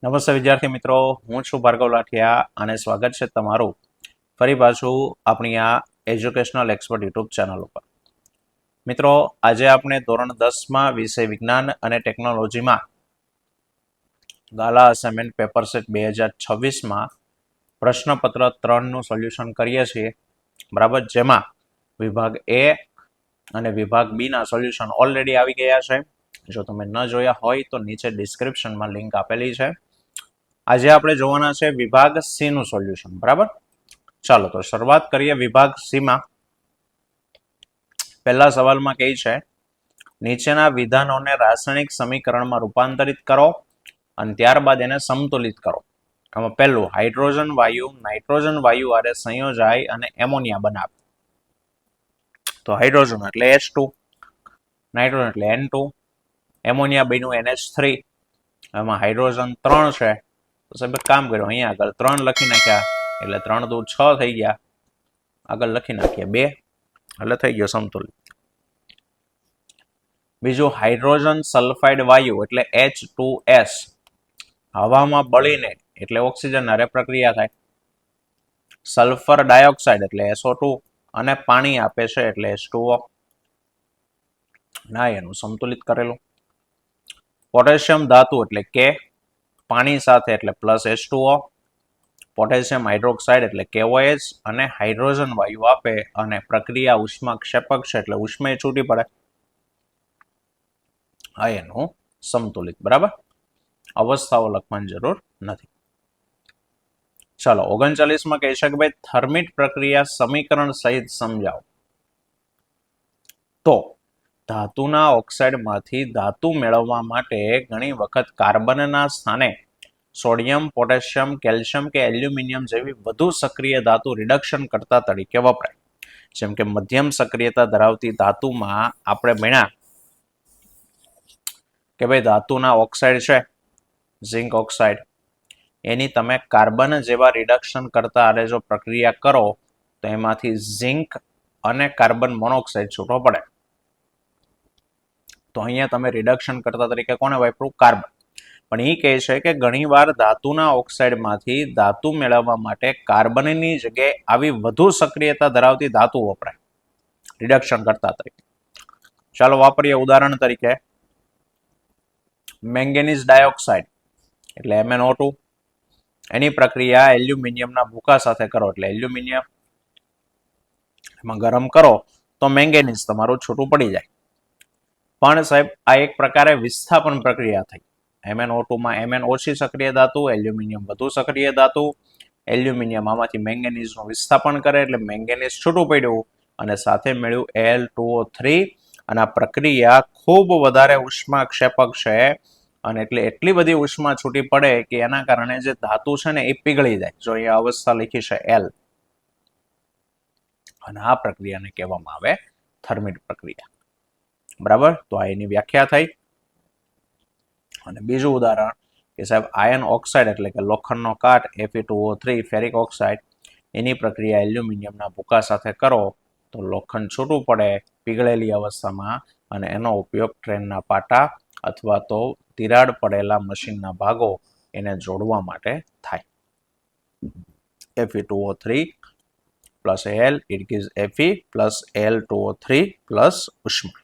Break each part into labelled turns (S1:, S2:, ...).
S1: નમસ્તે વિદ્યાર્થી મિત્રો, હું છું ભાર્ગવ લાઠિયા અને સ્વાગત છે તમારું ફરી પાછું આપણી આ એજ્યુકેશનલ એક્સપર્ટ યુટ્યુબ ચેનલ ઉપર. મિત્રો, આજે આપણે ધોરણ 10માં વિષય વિજ્ઞાન અને ટેકનોલોજીમાં ગાલા અસાઇનમેન્ટ પેપર સેટ 2026માં પ્રશ્નપત્ર 3નું સોલ્યુશન કરીએ છીએ. બરાબર, જેમાં વિભાગ એ અને વિભાગ બી ના સોલ્યુશન ઓલરેડી આવી ગયા છે. જો તમે ન જોયા હોય તો નીચે ડિસ્ક્રિપ્શનમાં લિંક આપેલી છે. આજે આપણે જોવાના છે વિભાગ સી નું સોલ્યુશન. બરાબર, ચાલો તો શરૂઆત કરીએ વિભાગ સી માં. પહેલા સવાલમાં કહે છે, નીચેના વિધાનોને રાસાયણિક સમીકરણમાં રૂપાંતરિત કરો અને ત્યારબાદ એને સમતુલિત કરો. આમાં પહેલું, હાઇડ્રોજન વાયુ નાઇટ્રોજન વાયુ આરે સંયોજાય અને એમોનિયા બનાવે. તો હાઇડ્રોજન એટલે H2, નાઇટ્રોજન એટલે N2, એમોનિયા બન્યું NH3. એમાં હાઇડ્રોજન 3 છે, તો સાહેબ કામ કર્યું, અહીંયા આગળ 3 લખી નાખ્યા એટલે 3 દુ 6 થઈ ગયા. આગળ લખી નાખીએ 2 એટલે થઈ ગયો સમતુલિત. બીજું, હાઇડ્રોજન સલ્ફાઇડ વાયુ એટલે H2S હવામાં બળીને એટલે ઓક્સિજન હારે પ્રક્રિયા થાય. સલ્ફર ડાયોક્સાઇડ એટલે SO2 અને પાણી આપે છે એટલે H2O. ના, એનું સમતુલિત કરેલું. પોટેશિયમ ધાતુ એટલે K, પાણી સાથે એટલે +H2O. પોટેશિયમ હાઇડ્રોક્સાઇડ એટલે KOH અને હાઇડ્રોજન વાયુ આપે અને પ્રક્રિયા ઉષ્મા ક્ષેપક છે એટલે ઉષ્મા છૂટી પડે. આ એનું સમતુલિત. બરાબર, અવસ્થાઓ લખવાની જરૂર નથી. ચાલો 39માં કહે છે કે ભાઈ થર્મિટ પ્રક્રિયા સમીકરણ સહિત સમજાવો. તો ધાતુના ઓક્સાઇડમાંથી ધાતુ મેળવવા માટે ઘણી વખત કાર્બનના સ્થાને સોડિયમ, પોટેશિયમ, કેલ્શિયમ કે એલ્યુમિનિયમ જેવી વધુ સક્રિય ધાતુ રિડક્શન કરતા તરીકે વપરાય. જેમ કે મધ્યમ સક્રિયતા ધરાવતી ધાતુમાં આપણે ભણ્યા કે ભાઈ ધાતુના ઓક્સાઇડ છે, ઝિંક ઓક્સાઇડ, એની તમે કાર્બન જેવા રિડક્શન કરતા આરે જો પ્રક્રિયા કરો તો એમાંથી ઝિંક અને કાર્બન મોનોક્સાઇડ છૂટો પડે. તો અહીંયા તમે રિડક્શન કરતા તરીકે કોને વાપરું? કાર્બન. પણ એ કહે છે કે ઘણીવાર ધાતુના ઓક્સાઇડમાંથી ધાતુ મેળવવા માટે કાર્બનની જગ્યાએ આવી વધુ સક્રિયતા ધરાવતી ધાતુ વપરાય રિડક્શન કરતા તરીકે. ચાલો વાપરીએ ઉદાહરણ તરીકે મેંગેનીઝ ડાયોક્સાઇડ એટલે MnO2. એની પ્રક્રિયા એલ્યુમિનિયમના ભૂકા સાથે કરો એટલે એલ્યુમિનિયમ. એમાં ગરમ કરો તો મેંગેનીઝ તમારું છૂટું પડી જાય. પણ સાહેબ આ એક પ્રકારે વિસ્થાપન પ્રક્રિયા થઈ. MnO2માં Mn ઓછી સક્રિય ધાતુ, એલ્યુમિનિયમ વધુ સક્રિય ધાતુ. એલ્યુમિનિયમ આમાંથી મેંગેનીઝનું વિસ્થાપન કરે એટલે મેંગેનીઝ છૂટું પડ્યું અને સાથે મળ્યું Al2O3. અને આ પ્રક્રિયા ખૂબ વધારે ઉષ્મા ક્ષેપક છે અને એટલે એટલી બધી ઉષ્મા છૂટી પડે કે એના કારણે જે ધાતુ છે ને એ પીગળી જાય. જો અહીંયા અવસ્થા લખી છે L. અને આ પ્રક્રિયાને કહેવામાં આવે થર્મિટ પ્રક્રિયા. બરાબર, તો આ એની વ્યાખ્યા થઈ. અને બીજું ઉદાહરણ કે સાહેબ આયર્ન ઓક્સાઇડ એટલે કે લોખંડનો કાટ Fe2O3 ફેરિક ઓક્સાઇડ, એની પ્રક્રિયા એલ્યુમિનિયમના ભૂકા સાથે કરો તો લોખંડ છૂટું પડે પીગળેલી અવસ્થામાં અને એનો ઉપયોગ ટ્રેનના પાટા અથવા તો તિરાડ પડેલા મશીનના ભાગો એને જોડવા માટે થાય. Fe2O3 plus Al, it gives Fe plus Al2O3 plus ઉષ્મા.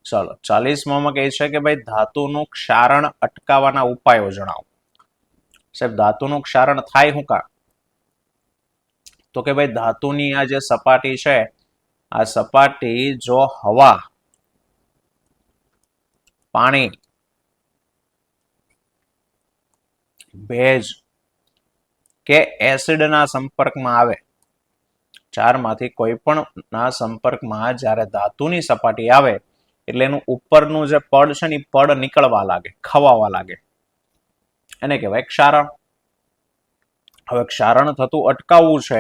S1: ચાલો 40માં કહે છે કે ભાઈ ધાતુનું ક્ષારણ અટકાવવાના ઉપાયો જણાવો. સાહેબ ધાતુનું ક્ષારણ થાય શું કામ? તો કે ભાઈ ધાતુની આ જે સપાટી છે, આ સપાટી જો હવા, પાણી, ભેજ કે એસિડના સંપર્કમાં આવે, ચારમાંથી કોઈ પણ ના સંપર્કમાં જ્યારે ધાતુની સપાટી આવે એટલે એનું ઉપરનું જે પડ છે ને એ પડ નીકળવા લાગે, ખવાવા લાગે, એને કહેવાય ક્ષારણ. હવે ક્ષારણ થતું અટકાવવું છે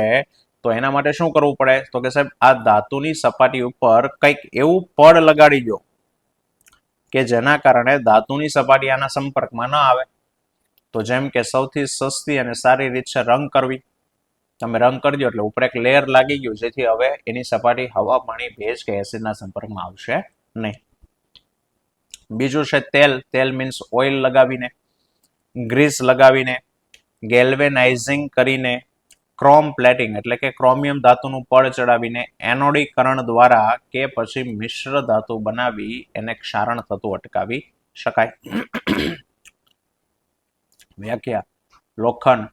S1: તો એના માટે શું કરવું પડે? તો કે સાહેબ આ ધાતુની સપાટી ઉપર કંઈક એવું પડ લગાડી દો કે જેના કારણે ધાતુની સપાટી આના સંપર્કમાં ન આવે. તો જેમ કે સૌથી સસ્તી અને સારી રીત છે રંગ કરવી. તમે રંગ કરી દો એટલે ઉપર એક લેયર લાગી ગયું, જેથી હવે એની સપાટી હવા, પાણી, ભેજ કે એસિડના સંપર્કમાં આવશે નહીં. બીજું છે તેલ. તેલ મીન્સ ઓઇલ લગાવીને, ગ્રીસ લગાવીને, ગેલ્વેનાઇઝિંગ કરીને, ક્રોમ પ્લેટિંગ એટલે કે ક્રોમિયમ ધાતુનું પડ ચડાવીને, એનોડીકરણ દ્વારા કે પછી મિશ્ર ધાતુ બનાવી એને ક્ષારણ થતું અટકાવી શકાય. વ્યાખ્યા: લોખંડ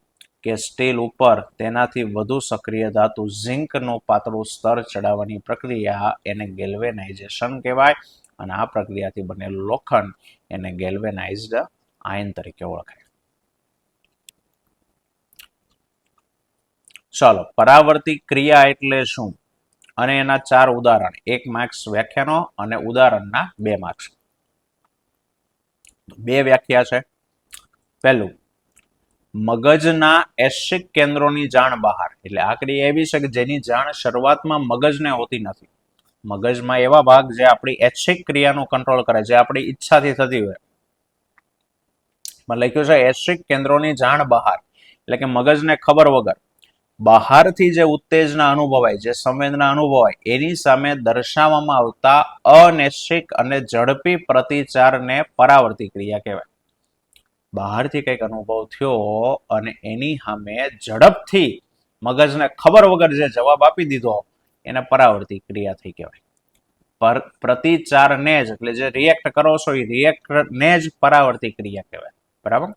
S1: કે સ્ટીલ ઉપર તેનાથી વધુ સક્રિય ધાતુ ઝિંકનું પાતળું સ્તર ચડાવવાની પ્રક્રિયા એને ગેલ્વેનાઇઝેશન કહેવાય અને આ પ્રક્રિયાથી બનેલું લોખંડ એને ગેલ્વેનાઇઝ્ડ આયન તરીકે ઓળખાય. ચાલો, પરાવર્તિત ક્રિયા એટલે શું અને એના 4 ઉદાહરણ. 1 માર્ક્સ વ્યાખ્યાનો અને ઉદાહરણના 2 માર્ક્સ. 2 વ્યાખ્યા છે. પહેલું, મગજના એશિક કેન્દ્રોની જાણ બહાર. એટલે આ ક્રિયા એવી છે કે જેની જાણ શરૂઆતમાં મગજને હોતી નથી. મગજમાં એવા ભાગ જે આપણી એશિક ક્રિયાનું કંટ્રોલ કરે, જે આપણી ઈચ્છાથી થતી હોય. લખ્યું છે એશિક કેન્દ્રોની જાણ બહાર, એટલે કે મગજને ખબર વગર બહારથી જે ઉત્તેજના અનુભવાય, જે સંવેદના અનુભવાય, એની સામે દર્શાવવામાં આવતા અનૈચ્છિક અને ઝડપી પ્રતિચારને પરાવર્તિત ક્રિયા કહેવાય. બહારથી કંઈક અનુભવ થયો અને એની સામે ઝડપથી મગજને ખબર વગર જે જવાબ આપી દીધો એને પરાવર્તિત ક્રિયા થઈ કહેવાય. પ્રતિચારને જ, એટલે જે રિએક્ટ કરો છો એ રિએક્ટને જ પરાવર્તિત ક્રિયા કહેવાય. બરાબર?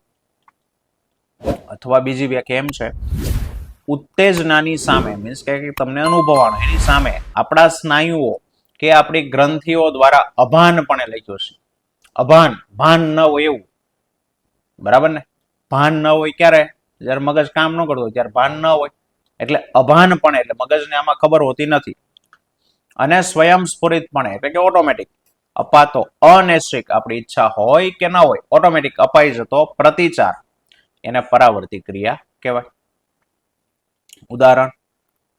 S1: અથવા બીજી વ્યાખ્યા એમ છે, ઉત્તેજનાની સામે, મીન્સ કે તમને અનુભવવાનું, એની સામે આપણા સ્નાયુઓ કે આપણી ગ્રંથિઓ દ્વારા અભાનપણે લખ્યો છે. અભાન, ભાન ન હોય એવું. બરાબર ને? ભાન ન હોય ક્યારે? જ્યારે મગજ કામ ન કરતું હોય ત્યારે ભાન ન હોય. એટલે અભાનપણે, એટલે મગજને આમાં ખબર હોતી નથી. અને સ્વયંસ્ફુરિતપણે એટલે કે ઓટોમેટિક અપાતો અનૈચ્છિક, આપણી ઈચ્છા હોય કે ન હોય, ઓટોમેટિક અપાઈ જતો પ્રતિચાર એને પરાવર્તિત ક્રિયા કહેવાય. ઉદાહરણ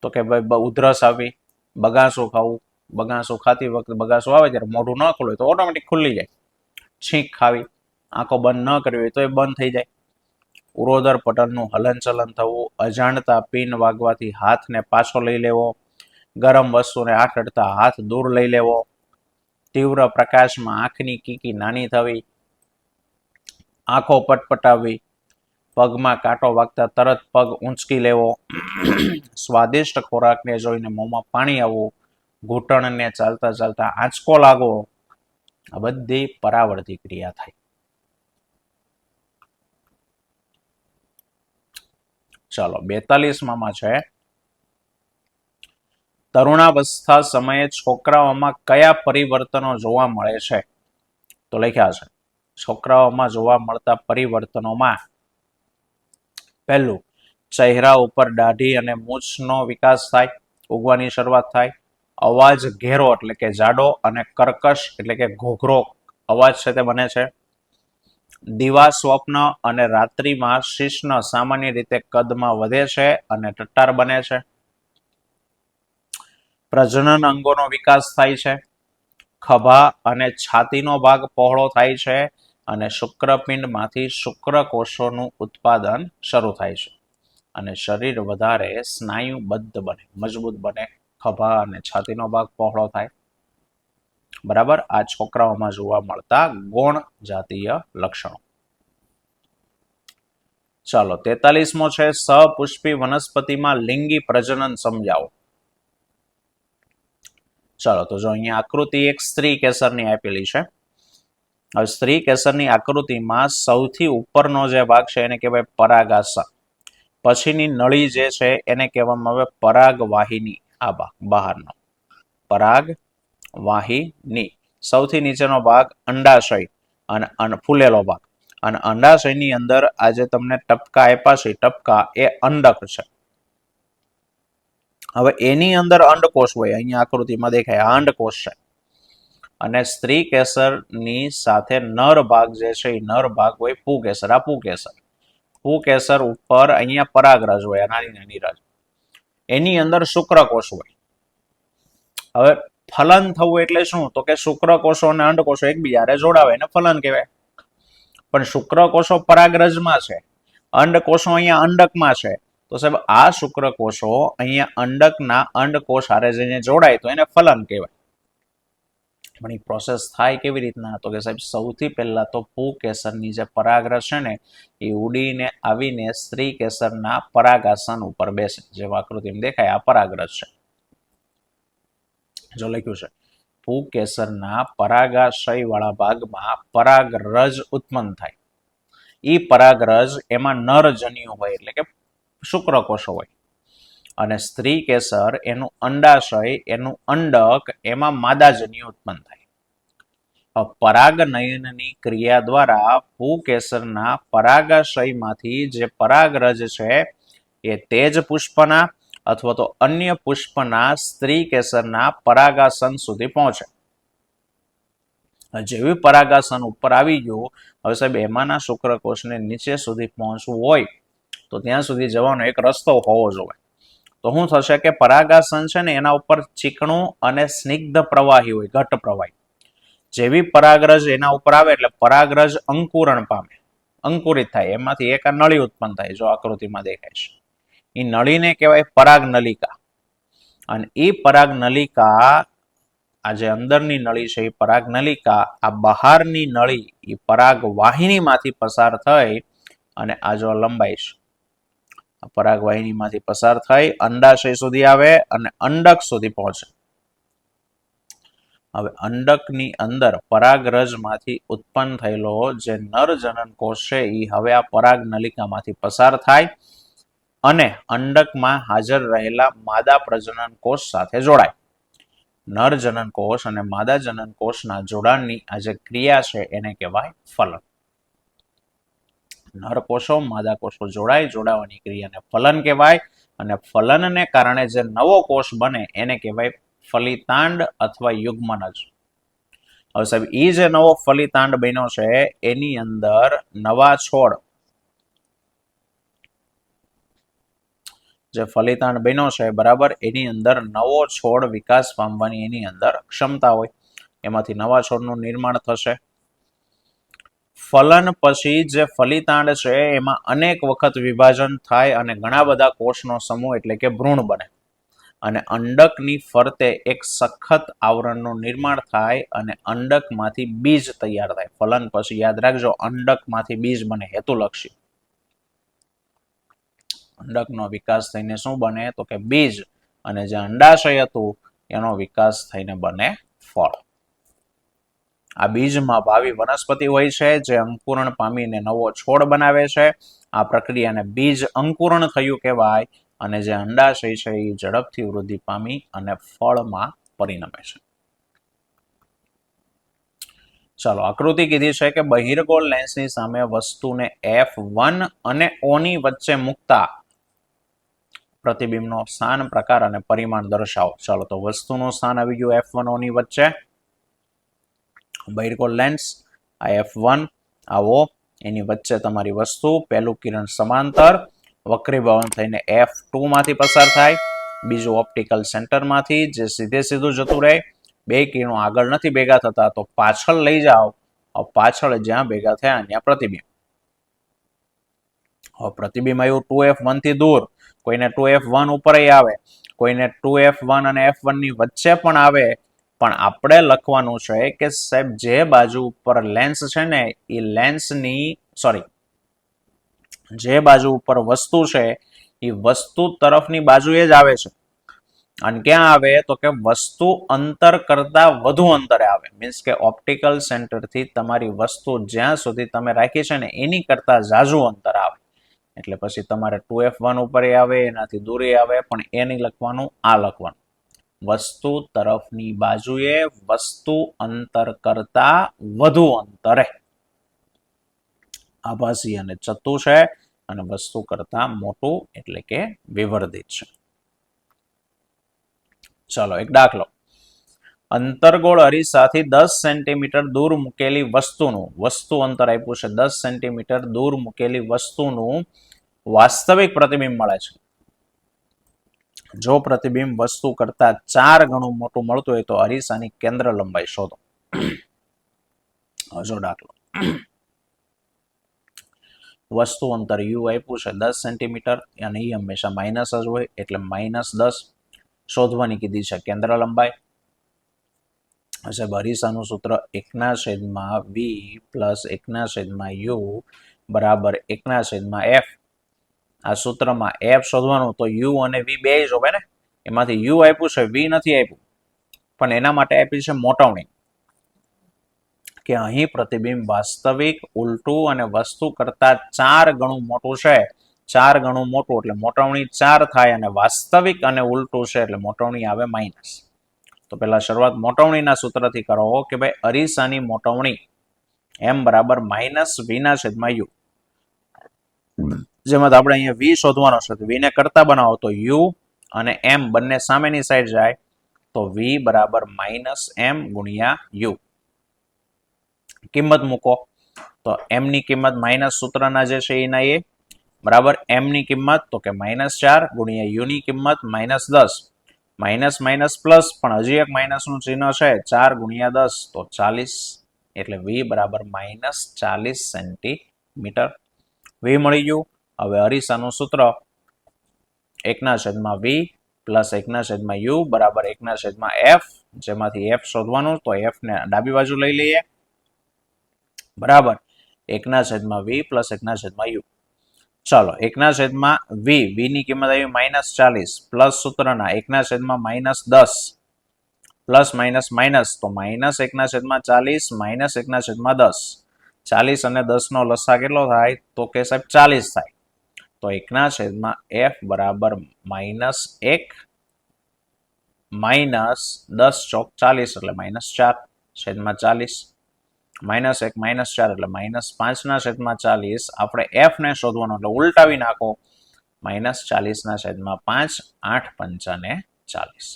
S1: તો કે ભાઈ ઉધરસ આવી, બગાસું ખાવું, બગાસું ખાતી વખતે બગાસું આવે ત્યારે મોઢું ન ખુલે તો ઓટોમેટિક ખુલી જાય. છીંક ખાવી, આંખો બંધ ન કરવી હોય તો એ બંધ થઈ જાય. ઉરોદર પટલનું હલનચલન થવું, અજાણતા પિન વાગવાથી હાથને પાછો લઈ લેવો, ગરમ વસ્તુને હાથ અડતા હાથ દૂર લઈ લેવો, તીવ્ર પ્રકાશમાં આંખની કીકી નાની થવી, આંખો પટપટાવવી, પગમાં કાંટો વાગતા તરત પગ ઊંચકી લેવો, સ્વાદિષ્ટ ખોરાકને જોઈને મોંમાં પાણી આવવું, ઘૂંટણને ચાલતા ચાલતા આંચકો લાગવો, આ બધી પરાવર્તિત ક્રિયા થાય. ચાલો, 42માં છે, તરુણાવસ્થા સમયે છોકરાઓમાં કયા પરિવર્તનો જોવા મળે છે? તો લખ્યા છે, છોકરાઓમાં જોવા મળતા પરિવર્તનોમાં પહેલું, ચહેરા ઉપર દાઢી અને મૂછનો વિકાસ થાય, ઉગવાની શરૂઆત થાય. અવાજ ઘેરો એટલે કે જાડો અને કર્કશ એટલે કે ઘોઘરો અવાજ છે તે બને છે. દિવા સ્વપ્ન અને રાત્રિમાં શિશ્ન સામાન્ય રીતે કદમાં વધે છે અને ટટ્ટાર બને છે. પ્રજનન અંગોનો વિકાસ થાય છે. ખભા અને છાતીનો ભાગ પહોળો થાય છે અને શુક્રપિંડમાંથી શુક્રકોષોનું ઉત્પાદન શરૂ થાય છે અને શરીર વધારે સ્નાયુબદ્ધ બને, મજબૂત બને. ખભા અને છાતીનો ભાગ પહોળો થાય. બરાબર? આ છોકરાઓમાં જોવા મળતા ગૌણ જાતીય લક્ષણો. ચાલો, 43મો છે, સપુષ્પી વનસ્પતિમાં લિંગી પ્રજનન સમજાવો. ચાલો, તો જો અહીંયા આકૃતિ એક સ્ત્રી કેસરની આપેલી છે. હવે સ્ત્રી કેસરની આકૃતિમાં સૌથી ઉપરનો જે ભાગ છે એને કહેવાય પરાગાશા. પછીની નળી જે છે એને કહેવામાં આવે પરાગવાહિની. આ ભાગ બહારનો પરાગવાહિની. સૌથી નીચેનો ભાગ અંડાશય અને ફૂલેલો ભાગ. અને અંડાશયની અંદર આજે તમને ટપકા આપ્યા છે, ટપકા એ અંડક છે. હવે એની અંદર અંડકોષ હોય, અહીંયા આકૃતિમાં દેખાય આ અંડકોષ છે. અને સ્ત્રી કેસરની સાથે નર ભાગ જે છે એ નર ભાગ હોય પુકેસર. આ પુકેસર. પુકેસર ઉપર અહીંયા પરાગરજ હોય, નાની નાની રજ. એની અંદર શુક્રકોષ હોય. હવે ફલન થવું એટલે શું? તો કે શુક્રકોષો અને અંડકોષો એકબીજાને જોડાવે એને ફલન કહેવાય. પણ શુક્રકોષો પરાગરજમાં છે, અંડકોષો અહીંયા અંડકમાં છે. તો સાહેબ આ શુક્રકોષો અહીંયા અંડકના અંડકોષ હારે જઈને જોડાય તો એને ફલન કહેવાય. પણ એ પ્રોસેસ થાય કેવી રીતના? તો કે સાહેબ સૌથી પહેલા તો પુંકેસરની જે પરાગરજ છે ને એ ઉડીને આવીને સ્ત્રી કેસરના પરાગાસન ઉપર બેસે. જેવા આકૃતિમાં દેખાય આ પરાગરજ છે. જો લખ્યું છે પુંકેસરના પરાગાશય વાળા ભાગમાં પરાગરજ ઉત્પન્ન થાય. ઈ પરાગરજ એમાં નરજન્યુ હોય એટલે કે શુક્રકોષો હોય અને સ્ત્રી કેસર એનું અંડાશય એનું અંડક એમાં માદાજન્યુ ઉત્પન્ન થાય. પરાગનયનની ક્રિયા દ્વારા પુંકેસરના પરાગાશયમાંથી જે પરાગરજ છે એ તેજ પુષ્પના અથવા તો અન્ય પુષ્પના સ્ત્રી કેસરના પરાગાસન સુધી પહોંચે. જેવી પરાગાસન ઉપર આવી ગયું, હવે સાહેબ એમાંના શુક્રકોષને નીચે સુધી પહોંચવું હોય તો ત્યાં સુધી જવાનો એક રસ્તો હોવો જોઈએ. તો શું થશે કે પરાગાસન છે ને એના ઉપર ચીકણું અને સ્નિગ્ધ પ્રવાહી હોય, ઘટ્ટ પ્રવાહી. જેવી પરાગરજ એના ઉપર આવે એટલે પરાગરજ અંકુરણ પામે, અંકુરિત થાય. એમાંથી એક નળી ઉત્પન્ન થાય, જો આકૃતિમાં દેખાય છે. એ નળીને કહેવાય પરાગ નલિકા. અને એ પરાગ નલિકા, આ જે અંદરની નળી છે એ પરાગ નલિકા, આ બહારની નળી એ પરાગ વાહિનીમાંથી પસાર થઈ અને આ જો લંબાઈ છે પરાગ વાહિનીમાંથી પસાર થઈ અંડાશય સુધી આવે અને અંડક સુધી પહોંચે. હવે અંડકની અંદર પરાગરજમાંથી ઉત્પન્ન થયેલો જે નરજનન કોષ છે એ હવે આ પરાગ નલિકામાંથી પસાર થાય અને અંડકમાં હાજર રહેલા માદા પ્રજનન કોષ સાથે જોડાય. નરજનન કોષ અને માદા જનન કોષના જોડાણની આ જે ક્રિયા છે એને કહેવાય ફલન. નર કોષો માદા કોષો જોડાય, જોડાવાની ક્રિયાને ફલન કહેવાય. અને ફલનને કારણે જે નવો કોષ બને એને કહેવાય ફલિતાંડ અથવા યુગ્મનજ. હવે સાહેબ એ જે નવો ફલિતાંડ બન્યો છે એની અંદર નવા છોડ, જે ફલિતાંડ બન્યો છે બરાબર, એની અંદર નવો છોડ વિકાસ પામવાની એની અંદર ક્ષમતા હોય. એમાંથી નવા છોડનું નિર્માણ થશે. ફલન પછી જે ફલિતાંડ છે એમાં અનેક વખત વિભાજન થાય અને ઘણા બધા કોષનો સમૂહ એટલે કે ભ્રૂણ બને અને અંડકની ફરતે એક સખત આવરણનું નિર્માણ થાય અને અંડકમાંથી બીજ તૈયાર થાય. ફલન પછી યાદ રાખજો, અંડકમાંથી બીજ બને, હેતુલક્ષી. અંડકનો વિકાસ થઈને શું બને? તો કે બીજ. અને જે અંડાશય હતું એનો વિકાસ થઈને બને ફળ. આ બીજમાં ભાવિ વનસ્પતિ હોય છે જે અંકુરણ પામીને નવો છોડ બનાવે છે. આ પ્રક્રિયાને બીજ અંકુરણ થયું કહેવાય. અને જે અંડાશય છે એ ઝડપથી વૃદ્ધિ પામી અને ફળમાં પરિણમે છે. ચાલો, આકૃતિ કીધી છે કે બહિર્ગોળ લેન્સની સામે વસ્તુને F1 અને O ની વચ્ચે મૂકતા પ્રતિબિંબનો સ્થાન, પ્રકાર અને પરિમાણ દર્શાવો. ચાલો, તો વસ્તુનું સ્થાન આવી ગયું F1 O ની વચ્ચે. બહિર્ગોળ લેન્સ આ F1 આ O, એની વચ્ચે તમારી વસ્તુ. પહેલું કિરણ સમાંતર વક્રીભવન થઈને F2 માંથી પસાર થાય, બીજું ઓપ્ટિકલ સેન્ટરમાંથી જે સીધે સીધું જતું રહે. બે કિરણો આગળ નથી ભેગા થતા તો પાછળ લઈ જાઓ, પાછળ જ્યાં ભેગા થયા ત્યાં પ્રતિબિંબ. પ્રતિબિંબ આવ્યું 2F1 થી દૂર, કોઈને 2F1 ઉપર આવે, કોઈને 2F1 અને F1 ની વચ્ચે પણ આવે. પણ આપણે લખવાનું છે કે સાહેબ જે બાજુ ઉપર લેન્સ છે ને એ લેન્સની જે બાજુ ઉપર વસ્તુ છે એ વસ્તુ તરફની બાજુએ જ આવે છે. અને ક્યાં આવે? તો કે વસ્તુ અંતર કરતા વધુ અંતરે આવે. મીન્સ કે ઓપ્ટિકલ સેન્ટરથી તમારી વસ્તુ જ્યાં સુધી તમે રાખી છે ને એની કરતા ઝાઝુ અંતર આવે. એટલે પછી તમારે 2F1 ઉપર આવે, એનાથી દૂરે આવે, પણ એ નહીં લખવાનું, આ લખવાનું. વસ્તુ તરફની બાજુએ વસ્તુ અંતર કરતા વધુ અંતરે. આભાસી અને ચત્તુ છે અને વસ્તુ કરતા મોટું એટલે કે વિવર્ધિત છે. ચાલો, એક દાખલો. અંતર્ગોળ અરીસાથી 10 સેન્ટીમીટર દૂર મૂકેલી વસ્તુ અંતર આપ્યું છે 10 સેન્ટીમીટર દૂર મૂકેલી વસ્તુનું વાસ્તવિક પ્રતિબિંબ મળે છે. જો પ્રતિબિંબ વસ્તુ કરતા 4 ગણું મોટું મળતું હોય તો અરીસાની કેન્દ્ર લંબાઈ શોધો. જો દાખલો, વસ્તુ અંતર u આપ્યું છે 10 સેન્ટીમીટર અને એ હંમેશા માઇનસ જ હોય એટલે -10. શોધવાની કીધી છે કેન્દ્ર લંબાઈ. સાહેબ અરીસાનું સૂત્ર 1/v પ્લસ 1/u બરાબર 1/f. આ સૂત્રમાં f શોધવાનું તો u અને v બે જ હોય ને, એમાંથી u આપ્યું છે, v નથી આપ્યું, પણ એના માટે આપી છે મોટવણી કે અહીં પ્રતિબિંબ વાસ્તવિક, ઉલટું અને વસ્તુ કરતા 4 ગણું મોટું છે. 4 ગણું મોટું એટલે મોટવણી 4 થાય, અને વાસ્તવિક અને ઉલટું છે એટલે મોટવણી આવે માઇનસ. તો પેલા શરૂઆત મોટવણીના સૂત્રથી કરો કે ભાઈ અરીસાની મોટવણી m બરાબર -v/u, જેમાં આપણે અહીંયા v શોધવાનો છે. v ને કરતા બનાવો તો u અને m બંને સામેની સાઈડ જાય તો v બરાબર -m/u. કિંમત મૂકો તો m ની કિંમત માઇનસ સૂત્રના જે છે એના એ બરાબર m ની કિંમત તો કે -4 ગુણ્યા u ની કિંમત -10, માઇનસ માઇનસ પ્લસ પણ હજી એક માઇનસ નું ચિહ્ન છે, 4 ગુણ્યા 10 તો 40, એટલે v બરાબર -40 સેન્ટીમીટર. v મળી ગયું. હવે અરીસાનું સૂત્ર 1/v પ્લસ 1/u બરાબર 1/f, જેમાંથી f શોધવાનું તો f ને ડાબી બાજુ લઈ લઈએ બરાબર 1/v પ્લસ 1/u. ચાલો 1/v, v ની કિંમત આવી -40 પ્લસ સૂત્રના 1/-10 પ્લસ માઇનસ માઇનસ તો -1/40 -1/10. 40 અને 10 નો લસા કેટલો થાય તો કે સાહેબ 40 થાય. તો 1/f બરાબર -1 માઇનસ 10 ચોક 40 એટલે -4/40, -1 -4 એટલે -5/40. આપણે f ને શોધવાનો એટલે ઉલટાવી નાખો, -40/5, 8 પંચાને 40,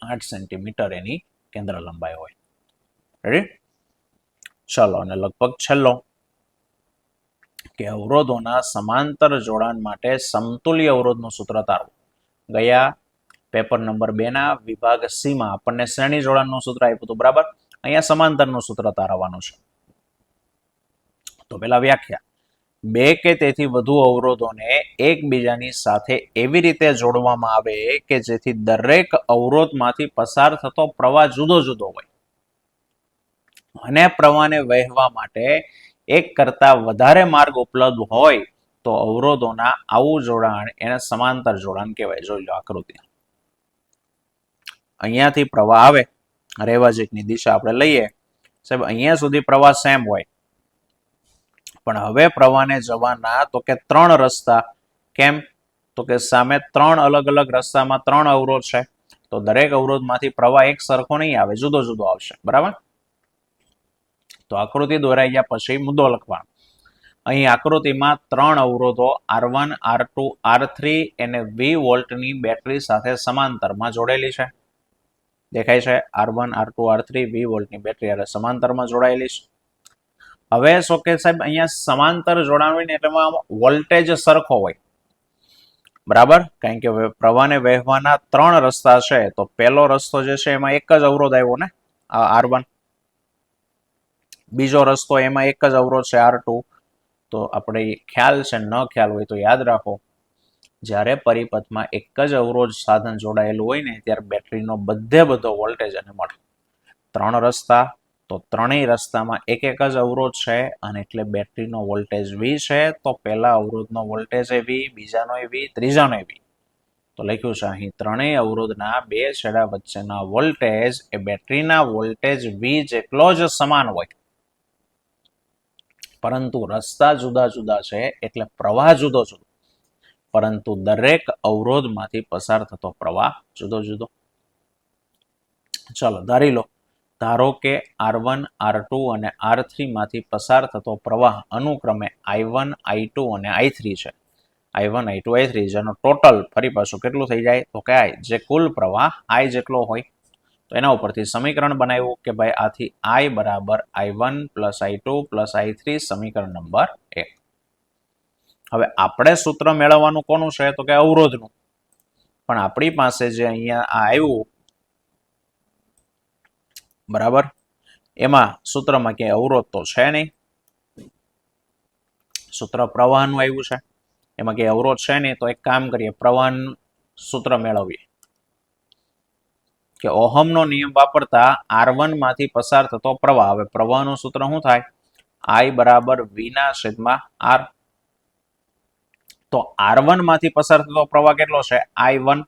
S1: 8 સેન્ટીમીટર એની કેન્દ્ર લંબાઈ હોય. રેડી? ચલો, અને લગભગ છેલ્લો કે અવરોધોના સમાંતર જોડાણ માટે સમતુલ્ય અવરોધનું સૂત્ર તારવું. ગયા પેપર નંબર 2 ના વિભાગ સી માં આપણને શ્રેણી જોડાણનું સૂત્ર આપ્યું હતું, બરાબર. અહીંયા સમાંતરનું સૂત્ર તારવવાનું છે. તો પેલા વ્યાખ્યા: બે કે તેથી વધુ અવરોધોને એકબીજાની સાથે એવી રીતે જોડવામાં આવે કે જેથી દરેક અવરોધમાંથી પસાર થતો પ્રવાહ જુદો જુદો હોય અને પ્રવાહને વહેવા માટે એક કરતા વધારે માર્ગ ઉપલબ્ધ હોય તો અવરોધોના આવું જોડાણ એને સમાંતર જોડાણ કહેવાય. જોઈ લો આકૃતિ. અહીંયાથી પ્રવાહ આવે, રેવાજીકની દિશા આપણે લઈએ સાહેબ, અહીંયા સુધી પ્રવાહ સેમ હોય, પણ હવે પ્રવાહને જવાના તો કે 3 રસ્તા. કેમ? તો કે સામે 3 અલગ અલગ રસ્તામાં 3 અવરોધ છે, તો દરેક અવરોધમાંથી પ્રવાહ એક સરખો નહીં આવે, જુદો જુદો આવશે, બરાબર. તો આકૃતિ દોરાઈ ગયા પછી મુદ્દો લખવાનો. અહીં આકૃતિમાં 3 અવરોધો R1, R2, R3 અને V વોલ્ટની બેટરી સાથે સમાંતરમાં જોડેલી છે. દેખાય છે? R1, R2, R3 V વોલ્ટની બેટરી એટલે સમાંતરમાં જોડાયેલી છે. હવે શું કે સાહેબ, અહીંયા સમાંતર જોડાણ હોય ને એટલે વોલ્ટેજ સરખો હોય, બરાબર. કારણ કે પ્રવાહને વહેવાના 3 રસ્તા છે, તો પહેલો રસ્તો જે છે એમાં એક જ અવરોધ આવ્યો ને, R1. બીજો રસ્તો એમાં એક જ અવરોધ છે, R2. તો આપણે ખ્યાલ છે, ન ખ્યાલ હોય તો યાદ રાખો, જ્યારે પરિપથમાં એક જ અવરોધ સાધન જોડાયેલું હોય ને ત્યારે બેટરીનો બધો વોલ્ટેજ એને મળે. 3 રસ્તા, તો ત્રણેય રસ્તામાં એક જ અવરોધ છે, અને એટલે બેટરીનો વોલ્ટેજ V છે. તો પહેલા અવરોધનો વોલ્ટેજ એ V, બીજાનો એ V, ત્રીજાનો એ V. તો લખ્યું છે અહીં ત્રણેય અવરોધના બે છેડા વચ્ચેના વોલ્ટેજ એ બેટરીના વોલ્ટેજ V જેટલો જ સમાન હોય, પરંતુ રસ્તા જુદા જુદા છે એટલે પ્રવાહ જુદો જુદો, પરંતુ દરેક અવરોધમાંથી પસાર થતો પ્રવાહ જુદો જુદો. ચલો ધારી લો, ધારો કે R1, R2 અને R3 માંથી પસાર થતો પ્રવાહ અનુક્રમે I1, I2 અને I3 છે. I1, I2, I3 જેનો ટોટલ ફરી પાછું કેટલું થઈ જાય તો કે જે કુલ પ્રવાહ I જેટલો હોય. તો એના ઉપરથી સમીકરણ બનાવ્યું કે ભાઈ આથી I બરાબર I1 plus I2 plus I3, સમીકરણ નંબર 1. હવે આપણે સૂત્ર મેળવવાનું કોનું છે તો કે અવરોધનું, પણ આપણી પાસે જે અહીંયા આવ્યું બરાબર, એમાં સૂત્રમાં ક્યાંય અવરોધ તો છે નહીં, સૂત્ર પ્રવાહનું આવ્યું છે, એમાં ક્યાંય અવરોધ છે નહીં. તો એક કામ કરીએ, પ્રવાહનું સૂત્ર મેળવીએ. કે ઓહમનો નિયમ વાપરતા R1 માંથી પસાર થતો પ્રવાહ. હવે પ્રવાહનું સૂત્ર શું થાય? I બરાબર V ના છેદમાં R. તો R1 માંથી પસાર થતો પ્રવાહ કેટલો છે? I1.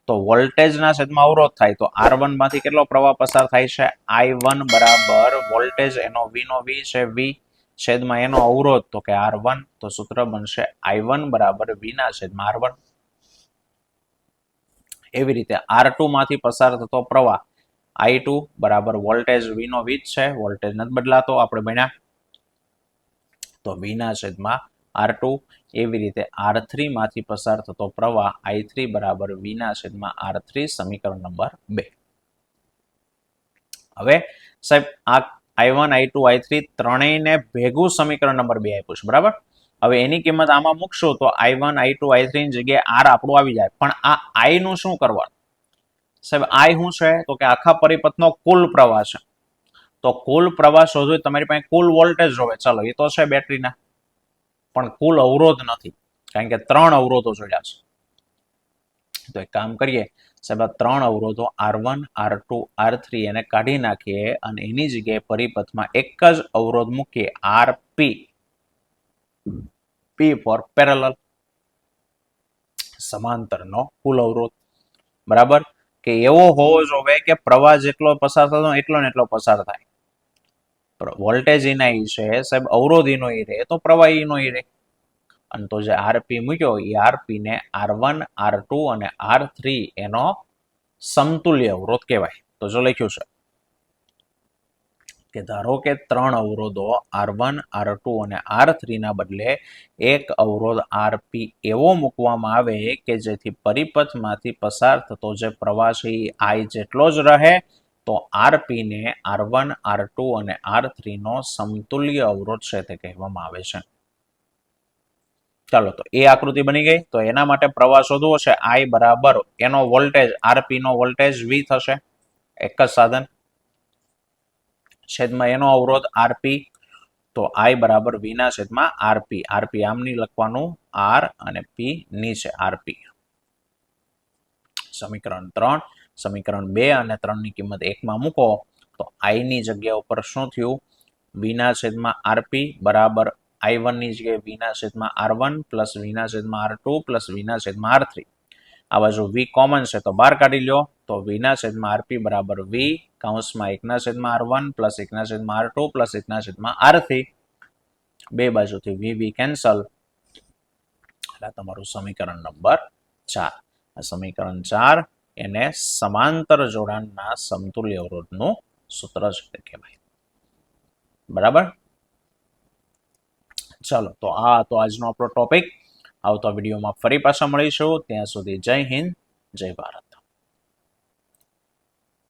S1: તો વોલ્ટેજના છેદમાં અવરોધ થાય તો R1 માંથી કેટલો પ્રવાહ પસાર થાય છે? I1 બરાબર વોલ્ટેજ એનો V નો V છે V છેદમાં એનો અવરોધ તો કે R1. તો સૂત્ર બનશે I1 બરાબર V ના છેદમાં R1. એવી રીતે R2 માંથી પસાર થતો પ્રવાહ I2 બરાબર વોલ્ટેજ V નો V છે, વોલ્ટેજ નથી બદલાતો, આપણે ભણ્યા, તો V ના છેદમાં R2. એવી રીતે R3 માંથી પસાર થતો પ્રવાહ I3 બરાબર V ના છેદમાં R3, સમીકરણ નંબર 2. હવે સાહેબ આ I1, I2, I3 ત્રણેયને ભેગું સમીકરણ નંબર 2 આપ્યું છે, બરાબર. હવે એની કિંમત આમાં મૂકશો તો I1, I2, I3 ની જગ્યાએ R આપણું આવી જાય. પણ આ I નું શું કરવાનું? સાહેબ I શું છે? તો કે આખા પરિપથનો કુલ પ્રવાહ છે. તો કુલ પ્રવાહ શોધો, તમારી પાસે કુલ વોલ્ટેજ જોવે. ચાલો એ તો છે બેટરીના, પણ કુલ અવરોધ નથી, કારણ કે 3 અવરોધો જોડ્યા છે. તો એક કામ કરીએ સાહેબ, આ 3 અવરોધો R1, R2, R3 એને કાઢી નાખીએ અને એની જગ્યાએ પરિપથમાં એક જ અવરોધ મૂકીએ, RP. P ફોર પેરેલલ, સમાંતરનો કુલ અવરોધ. બરાબર, કે એવો હોવો જોઈએ કે પ્રવાહ જેટલો પસાર થતો એટલો ને એટલો પસાર થાય. વોલ્ટેજ એના છે સાહેબ, અવરોધ એનો રહે તો પ્રવાહ એનો રહે. અને તો જે આરપી મૂક્યો એ આરપી ને R1, R2 અને R3 એનો સમતુલ્ય અવરોધ કહેવાય. તો જો લખ્યું છે કે ધારો કે 3 અવરોધો R1, R2 અને R3 ના બદલે એક અવરોધ RP એવો મૂકવામાં આવે કે જેથી પરિપથમાંથી પસાર થતો જે પ્રવાહ છે એ I જેટલો જ રહે, તો RP ને R1, R2 અને R3 નો સમતુલ્ય અવરોધ છે તે કહેવામાં આવે છે. ચાલો, તો એ આકૃતિ બની ગઈ. તો એના માટે પ્રવાહ શોધવો છે I બરાબર એનો વોલ્ટેજ RP નો વોલ્ટેજ V થશે, એક જ સાધન, છેદમાં એનો અવરોધ RP. તો I બરાબર V ના છેદમાં RP. RP આમ નહીં લખવાનું, R અને P નીચે RP. સમીકરણ 3, સમીકરણ 2 અને 3 ની કિંમત 1 માં મૂકો તો I ની જગ્યા ઉપર શું થયું? V ના છેદમાં RP બરાબર I1 ની જગ્યાએ V ના છેદમાં R1 પ્લસ V ના છેદમાં R2 પ્લસ V ના છેદમાં R3. આ બાજુ V કોમન છે તો બહાર કાઢી લો. તો V ના છેદમાં RP બરાબર V કૌંસમાં 1 ના છેદમાં R1 પ્લસ 1 ના છેદમાં R2 પ્લસ 1 ના છેદમાં R3. બે બાજુથી V કેન્સલ, એટલે તમારું સમીકરણ નંબર 4. આ સમીકરણ 4 એને સમાંતર જોડાણના સમતુલ્ય અવરોધનું સૂત્ર છે કહેવાય. બરાબર. ચાલો, તો આ તો આજનો આપણો ટોપિક. આવતા વિડીયોમાં ફરી પાછા મળીશું. ત્યાં સુધી જય હિન્દ, જય ભારત.